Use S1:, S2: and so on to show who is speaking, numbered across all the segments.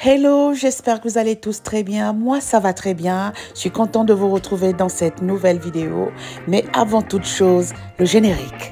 S1: Hello, j'espère que vous allez tous très bien. Moi, ça va très bien. Je suis contente de vous retrouver dans cette nouvelle vidéo. Mais avant toute chose, le générique.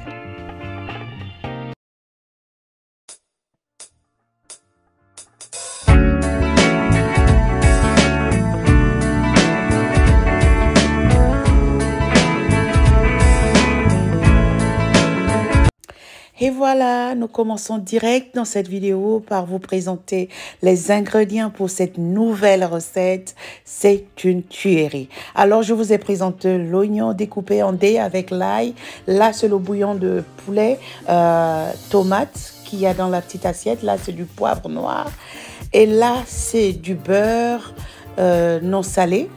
S1: Et voilà, nous commençons direct dans cette vidéo par vous présenter les ingrédients pour cette nouvelle recette. C'est une tuerie. Alors, je vous ai présenté l'oignon découpé en dés avec l'ail. Là, c'est le bouillon de poulet, tomate qu'il y a dans la petite assiette. Là, c'est du poivre noir. Et là, c'est du beurre non salé.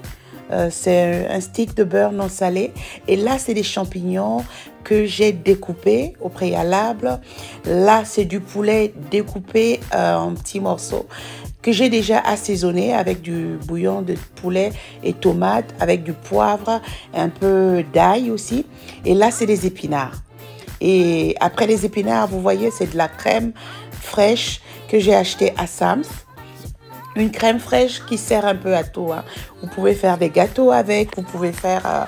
S1: C'est un stick de beurre non salé. Et là, c'est des champignons que j'ai découpés au préalable. Là, c'est du poulet découpé en petits morceaux que j'ai déjà assaisonné avec du bouillon de poulet et tomates, avec du poivre, un peu d'ail aussi. Et là, c'est des épinards. Et après les épinards, vous voyez, c'est de la crème fraîche que j'ai achetée à Sam's. Une crème fraîche qui sert un peu à tout. Hein. Vous pouvez faire des gâteaux avec, vous pouvez faire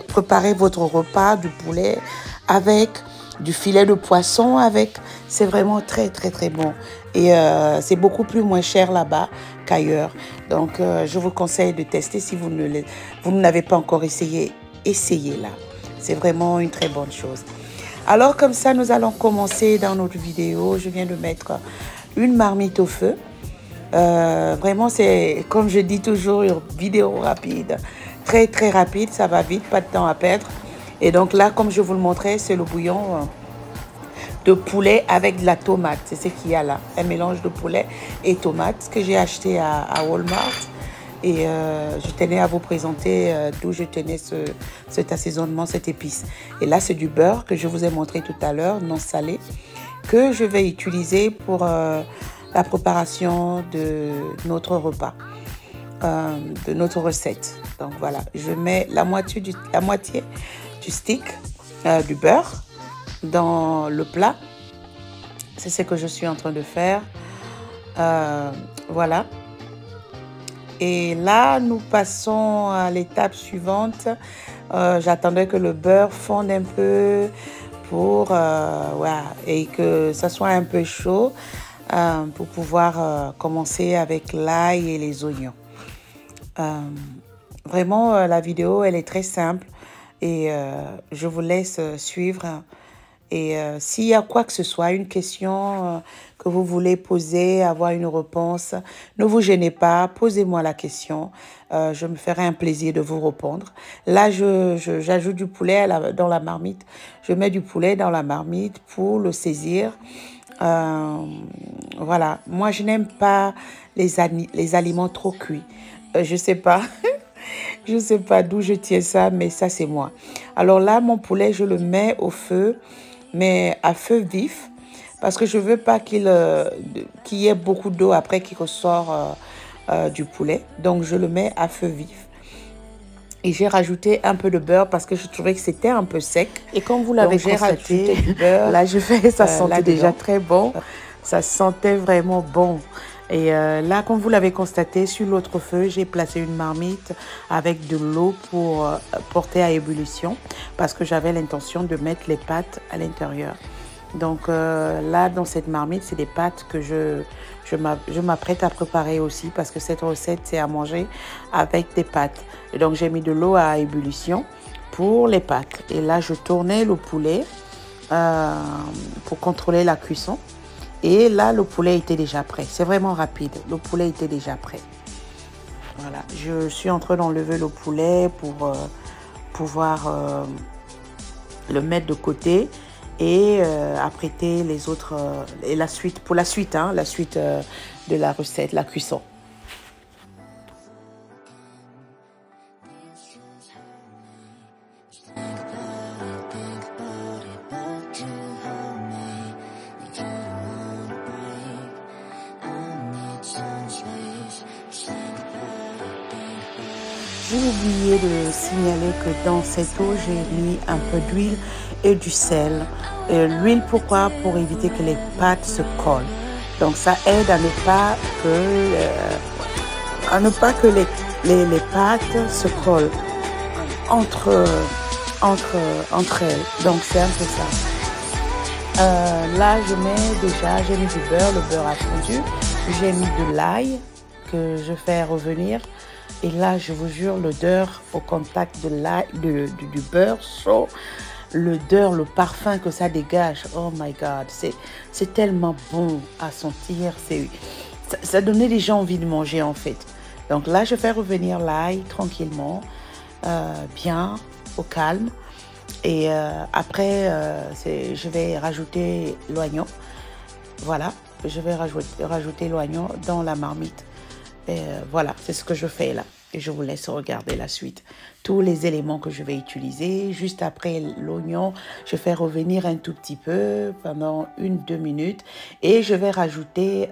S1: préparer votre repas, du poulet avec, du filet de poisson avec. C'est vraiment très très très bon. Et c'est beaucoup plus moins cher là-bas qu'ailleurs. Donc je vous conseille de tester si vous ne l'avez pas encore essayé. Essayez-la. C'est vraiment une très bonne chose. Alors comme ça, nous allons commencer dans notre vidéo. Je viens de mettre une marmite au feu. Vraiment, c'est, comme je dis toujours, une vidéo rapide. Très, très rapide. Ça va vite, pas de temps à perdre. Et donc là, comme je vous le montrais, c'est le bouillon de poulet avec de la tomate. C'est ce qu'il y a là. Un mélange de poulet et tomate que j'ai acheté à Walmart. Et je tenais à vous présenter d'où je tenais cet assaisonnement, cette épice. Et là, c'est du beurre que je vous ai montré tout à l'heure, non salé, que je vais utiliser pour la préparation de notre repas, de notre recette. Donc voilà, je mets la moitié du stick du beurre dans le plat. C'est ce que je suis en train de faire. Voilà. Et là, nous passons à l'étape suivante. J'attendais que le beurre fonde un peu pour, voilà, et que ça soit un peu chaud. Pour pouvoir commencer avec l'ail et les oignons. Vraiment, la vidéo, elle est très simple et je vous laisse suivre. Et s'il y a quoi que ce soit, une question que vous voulez poser, avoir une réponse, ne vous gênez pas, posez-moi la question. Je me ferai un plaisir de vous répondre. Là, j'ajoute du poulet dans la marmite. Je mets du poulet dans la marmite pour le saisir. Voilà, moi je n'aime pas les aliments trop cuits. Je sais pas, je sais pas d'où je tiens ça, mais ça c'est moi. Alors là, mon poulet, je le mets au feu, mais à feu vif, parce que je veux pas qu'il y ait beaucoup d'eau après qui ressort du poulet. Donc je le mets à feu vif. Et j'ai rajouté un peu de beurre parce que je trouvais que c'était un peu sec. Et comme vous l'avez constaté, du beurre, là je fais, ça sentait déjà très bon. Ça sentait vraiment bon. Et là, comme vous l'avez constaté, sur l'autre feu, j'ai placé une marmite avec de l'eau pour porter à ébullition parce que j'avais l'intention de mettre les pâtes à l'intérieur. Donc là, dans cette marmite, c'est des pâtes que je m'apprête à préparer aussi parce que cette recette, c'est à manger avec des pâtes. Et donc, j'ai mis de l'eau à ébullition pour les pâtes. Et là, je tournais le poulet pour contrôler la cuisson. Et là, le poulet était déjà prêt. C'est vraiment rapide. Le poulet était déjà prêt. Voilà. Je suis en train d'enlever le poulet pour pouvoir le mettre de côté et apprêter les autres et la suite pour la suite, hein, la suite de la recette, la cuisson. J'ai oublié de signaler que dans cette eau, j'ai mis un peu d'huile et du sel. L'huile, pourquoi? Pour éviter que les pâtes se collent. Donc ça aide à ne pas que les pâtes se collent entre, entre elles. Donc c'est un peu ça. Là, j'ai mis du beurre, le beurre a fondu. J'ai mis de l'ail que je fais revenir. Et là, je vous jure, l'odeur au contact de l'ail, du beurre chaud, l'odeur, le parfum que ça dégage. Oh my God, c'est tellement bon à sentir. Ça donnait déjà envie de manger en fait. Donc là, je fais revenir l'ail tranquillement, bien, au calme. Et après, je vais rajouter l'oignon. Voilà, je vais rajouter l'oignon dans la marmite. Et voilà, c'est ce que je fais là. Et je vous laisse regarder la suite. Tous les éléments que je vais utiliser. Juste après l'oignon, je fais revenir un tout petit peu pendant 1-2 minutes. Et je vais rajouter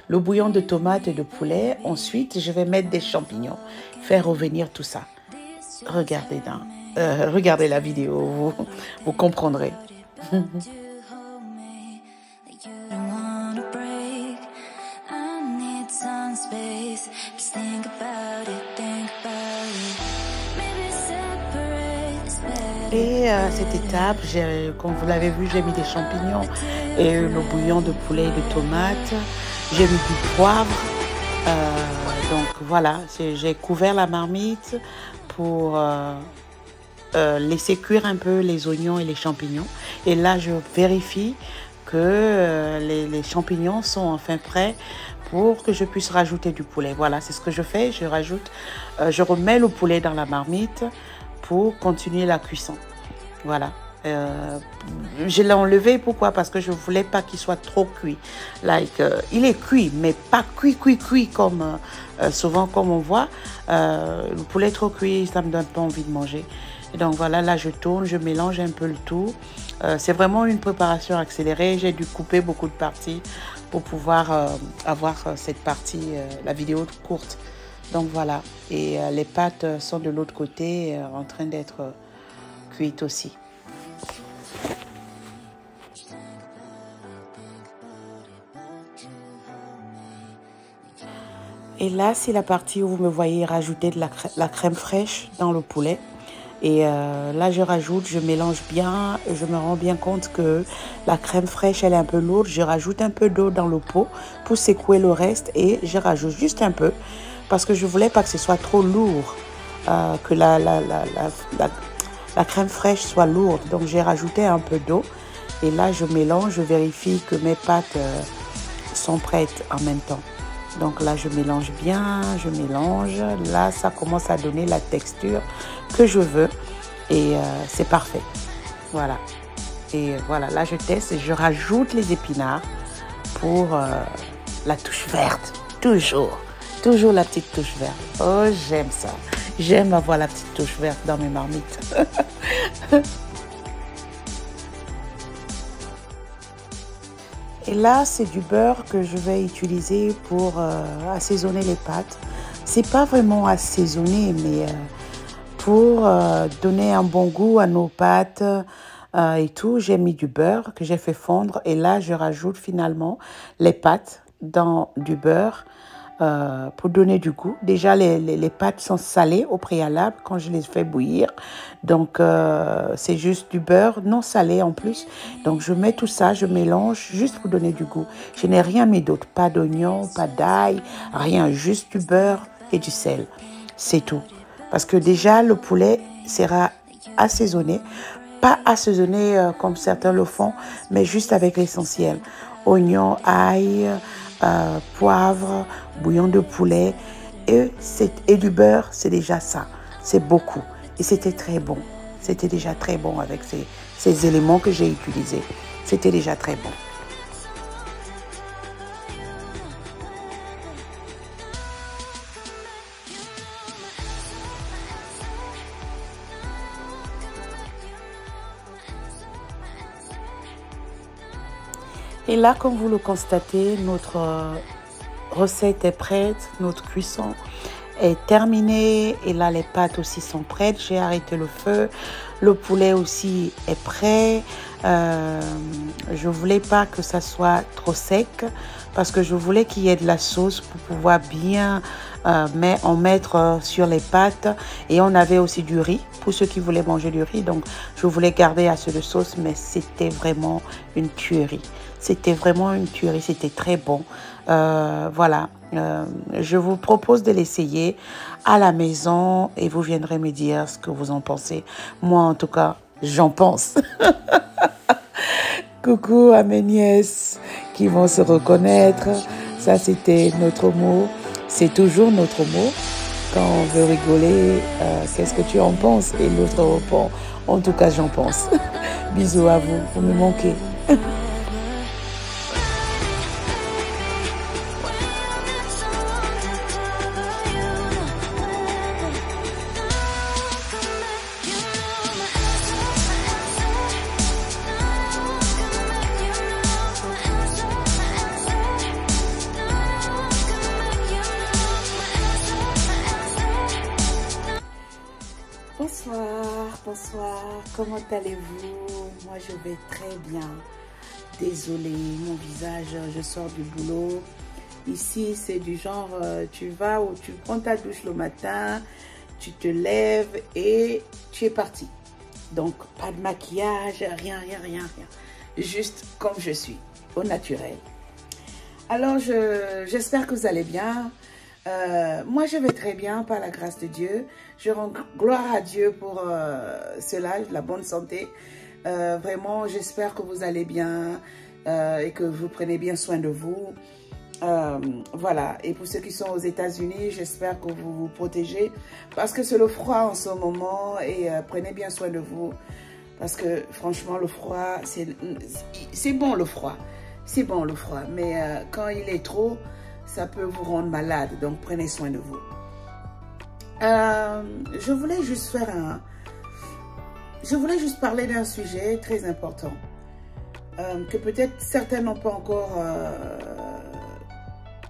S1: le bouillon de tomate et de poulet. Ensuite, je vais mettre des champignons. Faire revenir tout ça. Regardez la vidéo, vous comprendrez. Et à cette étape, comme vous l'avez vu, j'ai mis des champignons et le bouillon de poulet et de tomates. J'ai mis du poivre. Donc voilà, j'ai couvert la marmite pour laisser cuire un peu les oignons et les champignons. Et là, je vérifie que les champignons sont enfin prêts pour que je puisse rajouter du poulet. Voilà, c'est ce que je fais. Je remets le poulet dans la marmite pour continuer la cuisson. Voilà. Je l'ai enlevé, pourquoi? Parce que je ne voulais pas qu'il soit trop cuit. Il est cuit, mais pas cuit comme souvent comme on voit. Le poulet trop cuit, ça ne me donne pas envie de manger. Et donc voilà, là je tourne, je mélange un peu le tout. C'est vraiment une préparation accélérée. J'ai dû couper beaucoup de parties pour pouvoir avoir cette partie, la vidéo courte. Donc voilà, et les pâtes sont de l'autre côté en train d'être cuites aussi. Et là, c'est la partie où vous me voyez rajouter de la crème fraîche dans le poulet. Et là, je mélange bien. Je me rends bien compte que la crème fraîche, elle est un peu lourde. Je rajoute un peu d'eau dans le pot pour secouer le reste. Et je rajoute juste un peu parce que je voulais pas que ce soit trop lourd, que la crème fraîche soit lourde. Donc, j'ai rajouté un peu d'eau. Et là, je mélange, je vérifie que mes pâtes sont prêtes en même temps. Donc là, je mélange bien, je mélange. Là, ça commence à donner la texture que je veux. Et c'est parfait. Voilà. Et voilà, là, je teste et je rajoute les épinards pour la touche verte. Toujours. Toujours la petite touche verte. Oh, j'aime ça. J'aime avoir la petite touche verte dans mes marmites. Et là, c'est du beurre que je vais utiliser pour assaisonner les pâtes. C'est pas vraiment assaisonner, mais pour donner un bon goût à nos pâtes et tout, j'ai mis du beurre que j'ai fait fondre. Et là, je rajoute finalement les pâtes dans du beurre pour donner du goût. Déjà, les pâtes sont salées au préalable quand je les fais bouillir. Donc, c'est juste du beurre non salé en plus. Donc, je mets tout ça, je mélange juste pour donner du goût. Je n'ai rien mis d'autre. Pas d'oignon, pas d'ail, rien. Juste du beurre et du sel. C'est tout. Parce que déjà, le poulet sera assaisonné. Pas assaisonné comme certains le font, mais juste avec l'essentiel. Oignon, ail, poivre, bouillon de poulet et du beurre, c'est déjà ça. C'est beaucoup. Et c'était très bon. C'était déjà très bon avec ces éléments que j'ai utilisés. C'était déjà très bon. Et là, comme vous le constatez, notre recette est prête, notre cuisson est terminée. Et là, les pâtes aussi sont prêtes. J'ai arrêté le feu. Le poulet aussi est prêt. Je voulais pas que ça soit trop sec parce que je voulais qu'il y ait de la sauce pour pouvoir bien en mettre sur les pâtes. Et on avait aussi du riz pour ceux qui voulaient manger du riz. Donc, je voulais garder assez de sauce, mais c'était vraiment une tuerie. C'était vraiment une tuerie, c'était très bon. Voilà, je vous propose de l'essayer à la maison et vous viendrez me dire ce que vous en pensez. Moi, en tout cas, j'en pense. Coucou à mes nièces qui vont se reconnaître. Ça, c'était notre mot. C'est toujours notre mot. Quand on veut rigoler, qu'est-ce que tu en penses? Et l'autre répond, en tout cas, j'en pense. Bisous à vous, vous me manquez. Bonsoir, bonsoir, comment allez-vous? Moi je vais très bien. Désolée, mon visage, je sors du boulot. Ici c'est du genre, tu vas ou tu prends ta douche le matin, tu te lèves et tu es parti. Donc pas de maquillage, rien. Juste comme je suis, au naturel. Alors j'espère que vous allez bien. Moi, je vais très bien par la grâce de Dieu. Je rends gloire à Dieu pour cela, la bonne santé. Vraiment, j'espère que vous allez bien et que vous prenez bien soin de vous. Voilà. Et pour ceux qui sont aux États-Unis, j'espère que vous vous protégez parce que c'est le froid en ce moment et prenez bien soin de vous parce que franchement, le froid, c'est bon le froid. C'est bon le froid, mais quand il est trop, ça peut vous rendre malade, donc prenez soin de vous. Je voulais juste parler d'un sujet très important que peut-être certains n'ont pas encore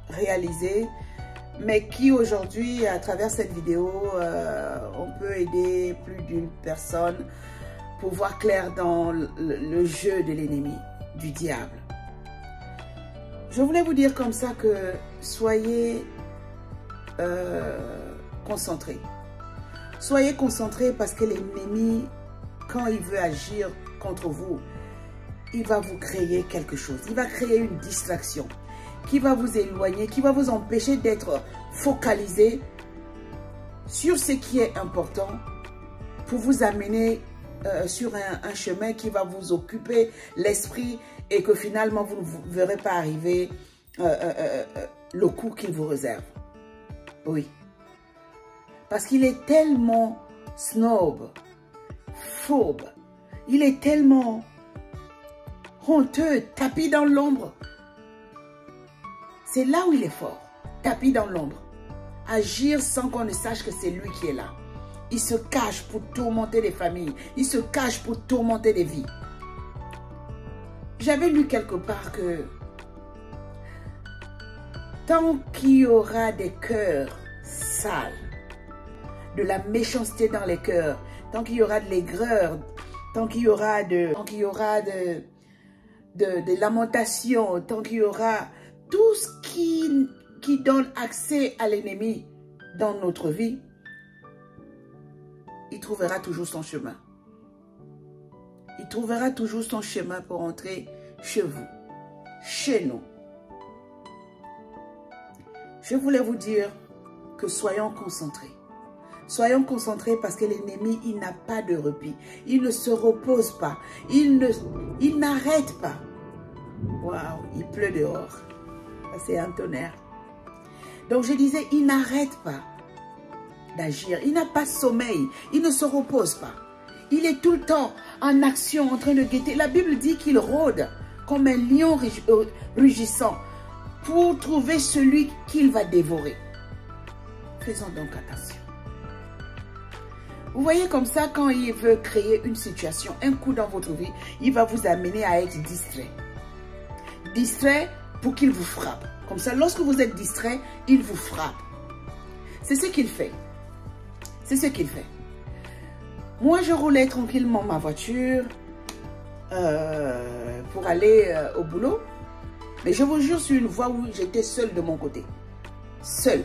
S1: réalisé, mais qui aujourd'hui, à travers cette vidéo, on peut aider plus d'une personne pour voir clair dans le jeu de l'ennemi, du diable. Je voulais vous dire comme ça que soyez concentrés. Soyez concentrés parce que l'ennemi, quand il veut agir contre vous, il va vous créer quelque chose. Il va créer une distraction qui va vous éloigner, qui va vous empêcher d'être focalisé sur ce qui est important pour vous amener sur un chemin qui va vous occuper l'esprit et que finalement vous ne verrez pas arriver le coup qu'il vous réserve. Oui. Parce qu'il est tellement snob, fourbe, il est tellement honteux, tapis dans l'ombre. C'est là où il est fort, tapis dans l'ombre. Agir sans qu'on ne sache que c'est lui qui est là. Il se cache pour tourmenter les familles. Il se cache pour tourmenter les vies. J'avais lu quelque part que tant qu'il y aura des cœurs sales, de la méchanceté dans les cœurs, tant qu'il y aura de l'aigreur, tant qu'il y aura de lamentations, tant qu'il y aura tout ce qui donne accès à l'ennemi dans notre vie, il trouvera toujours son chemin. Il trouvera toujours son chemin pour entrer chez vous, chez nous. Je voulais vous dire que soyons concentrés. Soyons concentrés parce que l'ennemi, il n'a pas de répit. Il ne se repose pas. Il n'arrête pas. Waouh, il pleut dehors. C'est un tonnerre. Donc je disais, il n'arrête pas d'agir. Il n'a pas de sommeil. Il ne se repose pas. Il est tout le temps en action, en train de guetter. La Bible dit qu'il rôde comme un lion rugissant pour trouver celui qu'il va dévorer. Faisons donc attention. Vous voyez comme ça, quand il veut créer une situation, un coup dans votre vie, il va vous amener à être distrait. Distrait pour qu'il vous frappe. Comme ça, lorsque vous êtes distrait, il vous frappe. C'est ce qu'il fait. C'est ce qu'il fait. Moi, je roulais tranquillement ma voiture. pour aller au boulot. Mais je vous jure, sur une voie où j'étais seule de mon côté. Seule.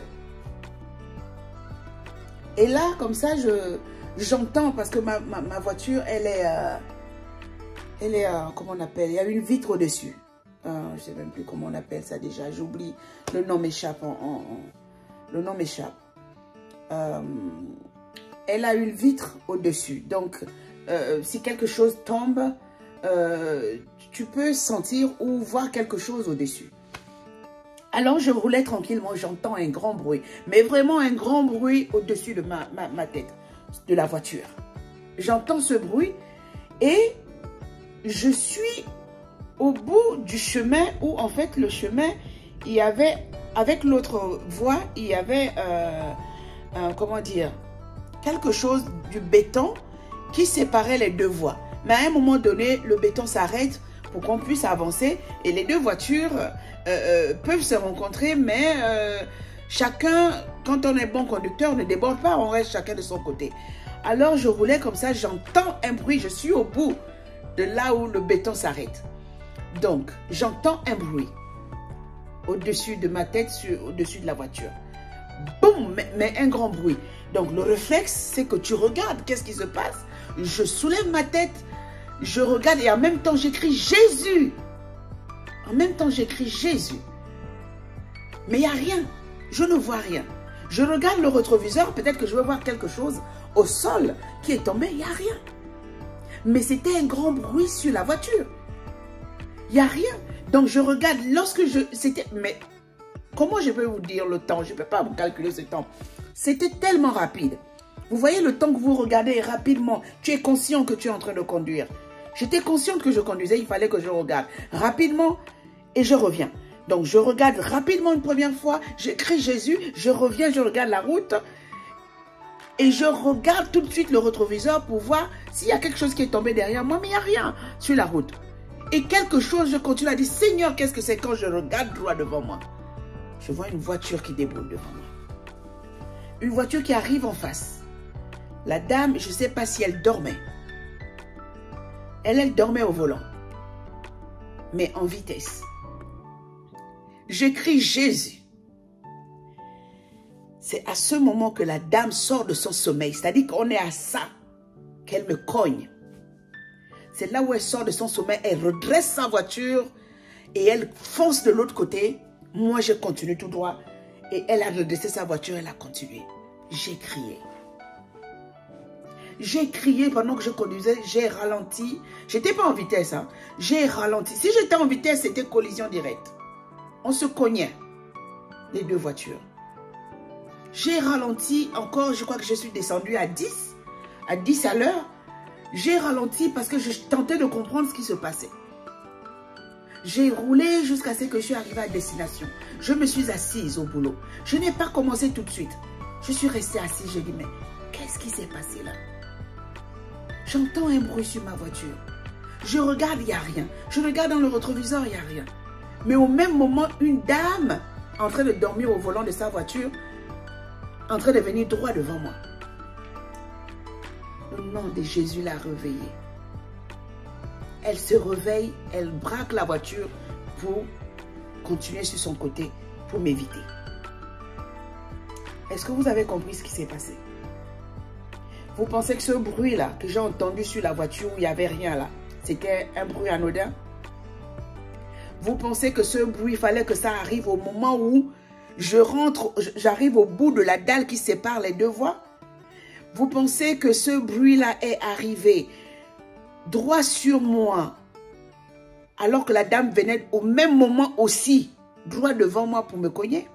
S1: Et là, comme ça, j'entends, parce que ma voiture, elle est, comment on appelle, il y a une vitre au-dessus. Je ne sais même plus comment on appelle ça déjà, j'oublie, le nom m'échappe. Le nom m'échappe. Elle a une vitre au-dessus. Donc, si quelque chose tombe, tu peux sentir ou voir quelque chose au-dessus. Alors, je roulais tranquillement, j'entends un grand bruit. Mais vraiment un grand bruit au-dessus de ma tête, de la voiture. J'entends ce bruit et je suis au bout du chemin où, en fait, le chemin, il y avait, avec l'autre voie, il y avait, comment dire, quelque chose du béton qui séparait les deux voies. Mais à un moment donné, le béton s'arrête pour qu'on puisse avancer et les deux voitures peuvent se rencontrer, mais chacun, quand on est bon conducteur, ne déborde pas, on reste chacun de son côté. Alors je roulais comme ça, j'entends un bruit, je suis au bout de là où le béton s'arrête. Donc, j'entends un bruit au-dessus de ma tête, au-dessus de la voiture. Boum, mais un grand bruit. Donc, le réflexe, c'est que tu regardes, qu'est-ce qui se passe? Je soulève ma tête, je regarde et en même temps, j'écris Jésus. En même temps, j'écris Jésus. Mais il n'y a rien. Je ne vois rien. Je regarde le rétroviseur, peut-être que je vais voir quelque chose au sol qui est tombé, il n'y a rien. Mais c'était un grand bruit sur la voiture. Il n'y a rien. Donc, je regarde, lorsque c'était... Mais comment je peux vous dire le temps? Je ne peux pas vous calculer ce temps. C'était tellement rapide. Vous voyez le temps que vous regardez rapidement. Tu es conscient que tu es en train de conduire. J'étais consciente que je conduisais, il fallait que je regarde rapidement et je reviens. Donc, je regarde rapidement une première fois, j'écris Jésus, je reviens, je regarde la route et je regarde tout de suite le rétroviseur pour voir s'il y a quelque chose qui est tombé derrière moi, mais il n'y a rien sur la route. Et quelque chose, je continue à dire, Seigneur, qu'est-ce que c'est quand je regarde droit devant moi? Je vois une voiture qui déboule devant moi. Une voiture qui arrive en face. La dame, je ne sais pas si elle dormait. Elle dormait au volant, mais en vitesse. J'écris Jésus. C'est à ce moment que la dame sort de son sommeil. C'est-à-dire qu'on est à ça qu'elle me cogne. C'est là où elle sort de son sommeil, elle redresse sa voiture et elle fonce de l'autre côté. Moi, je continue tout droit. Et elle a redressé sa voiture, elle a continué. J'ai crié. J'ai crié pendant que je conduisais, j'ai ralenti. J'étais pas en vitesse, hein. J'ai ralenti. Si j'étais en vitesse, c'était collision directe. On se cognait, les deux voitures. J'ai ralenti encore, je crois que je suis descendue à 10 à l'heure. J'ai ralenti parce que je tentais de comprendre ce qui se passait. J'ai roulé jusqu'à ce que je suis arrivée à destination. Je me suis assise au boulot. Je n'ai pas commencé tout de suite. Je suis restée assise, j'ai dit, mais qu'est-ce qui s'est passé là? J'entends un bruit sur ma voiture. Je regarde, il n'y a rien. Je regarde dans le rétroviseur, il n'y a rien. Mais au même moment, une dame en train de dormir au volant de sa voiture, en train de venir droit devant moi. Le nom de Jésus l'a réveillée. Elle se réveille, elle braque la voiture pour continuer sur son côté, pour m'éviter. Est-ce que vous avez compris ce qui s'est passé? Vous pensez que ce bruit-là, que j'ai entendu sur la voiture où il n'y avait rien là, c'était un bruit anodin? Vous pensez que ce bruit, il fallait que ça arrive au moment où j'arrive au bout de la dalle qui sépare les deux voies? Vous pensez que ce bruit-là est arrivé droit sur moi, alors que la dame venait au même moment aussi, droit devant moi pour me cogner?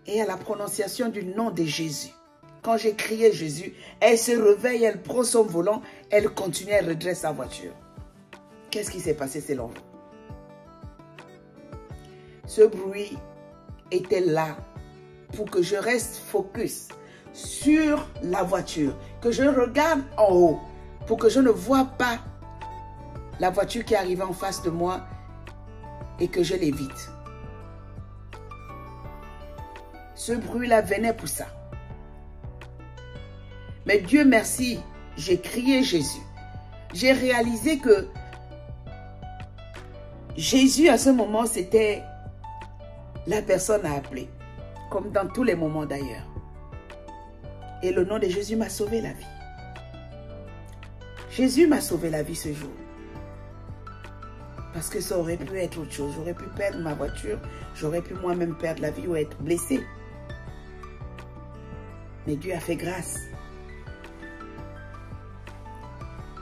S1: Et à la prononciation du nom de Jésus, quand j'ai crié Jésus, elle se réveille, elle prend son volant, elle continue, elle redresse sa voiture. Qu'est-ce qui s'est passé selon vous? Ce bruit était là pour que je reste focus sur la voiture, que je regarde en haut, pour que je ne vois pas la voiture qui arrivait en face de moi et que je l'évite. Ce bruit-là venait pour ça. Mais Dieu merci, j'ai crié Jésus. j'ai réalisé que Jésus, à ce moment, c'était la personne à appeler, comme dans tous les moments d'ailleurs. Et le nom de Jésus m'a sauvé la vie. Jésus m'a sauvé la vie ce jour. Parce que ça aurait pu être autre chose. J'aurais pu perdre ma voiture, j'aurais pu moi-même perdre la vie ou être blessé. Mais Dieu a fait grâce.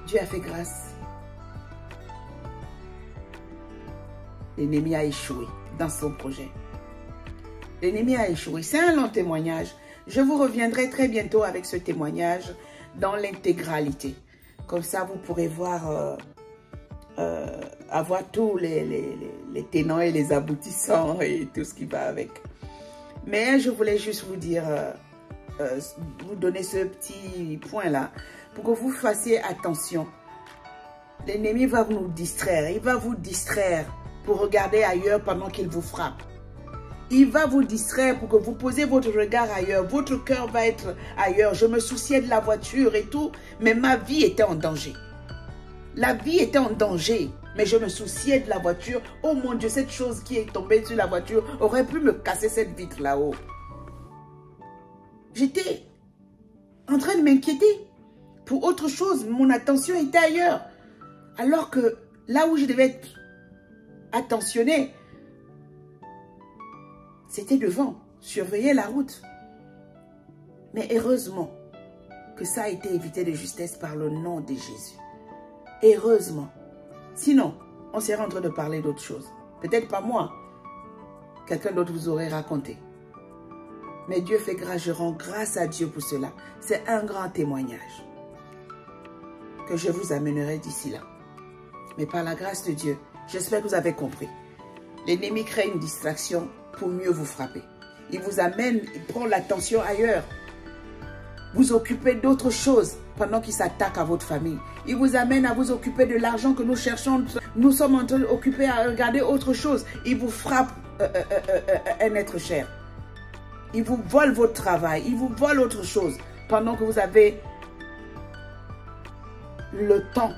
S1: Dieu a fait grâce. L'ennemi a échoué dans son projet. L'ennemi a échoué. C'est un long témoignage. Je vous reviendrai très bientôt avec ce témoignage dans l'intégralité. Comme ça, vous pourrez voir, avoir tous les tenants et les aboutissants et tout ce qui va avec. Mais je voulais juste vous dire, vous donner ce petit point-là pour que vous fassiez attention. L'ennemi va nous distraire. Il va vous distraire pour regarder ailleurs pendant qu'il vous frappe. Il va vous distraire pour que vous posez votre regard ailleurs. Votre cœur va être ailleurs. Je me souciais de la voiture et tout, mais ma vie était en danger. La vie était en danger, mais je me souciais de la voiture. Oh mon Dieu, cette chose qui est tombée sur la voiture aurait pu me casser cette vitre là-haut. J'étais en train de m'inquiéter pour autre chose. Mon attention était ailleurs. Alors que là où je devais être attentionné, c'était devant, surveiller la route. Mais heureusement que ça a été évité de justesse par le nom de Jésus. Heureusement. Sinon, on serait en train de parler d'autre chose. Peut-être pas moi. Quelqu'un d'autre vous aurait raconté. Mais Dieu fait grâce, je rends grâce à Dieu pour cela. C'est un grand témoignage que je vous amènerai d'ici là. Mais par la grâce de Dieu, j'espère que vous avez compris. L'ennemi crée une distraction pour mieux vous frapper. Il vous amène, il prend l'attention ailleurs. Vous occupez d'autres choses pendant qu'il s'attaque à votre famille. Il vous amène à vous occuper de l'argent que nous cherchons. Nous sommes en train d'occuper à regarder autre chose. Il vous frappe un être cher. Il vous vole votre travail. Il vous vole autre chose pendant que vous avez le temps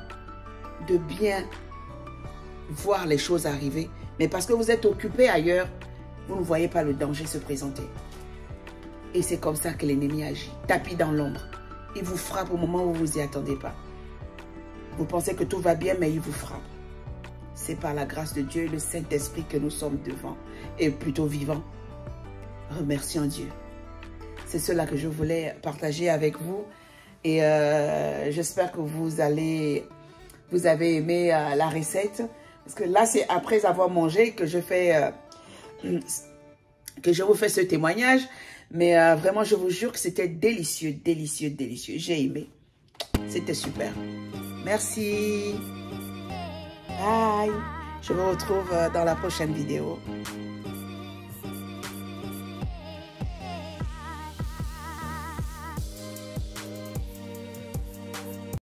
S1: de bien voir les choses arriver. Mais parce que vous êtes occupé ailleurs, vous ne voyez pas le danger se présenter. Et c'est comme ça que l'ennemi agit. Tapis dans l'ombre. Il vous frappe au moment où vous n'y attendez pas. Vous pensez que tout va bien, mais il vous frappe. C'est par la grâce de Dieu et le Saint-Esprit que nous sommes devant, et plutôt vivants. Remercions Dieu. C'est cela que je voulais partager avec vous. Et j'espère que vous avez aimé la recette. Parce que là, c'est après avoir mangé que je vous fais ce témoignage. Mais vraiment, je vous jure que c'était délicieux, délicieux, délicieux. J'ai aimé. C'était super. Merci. Bye. Je vous retrouve dans la prochaine vidéo.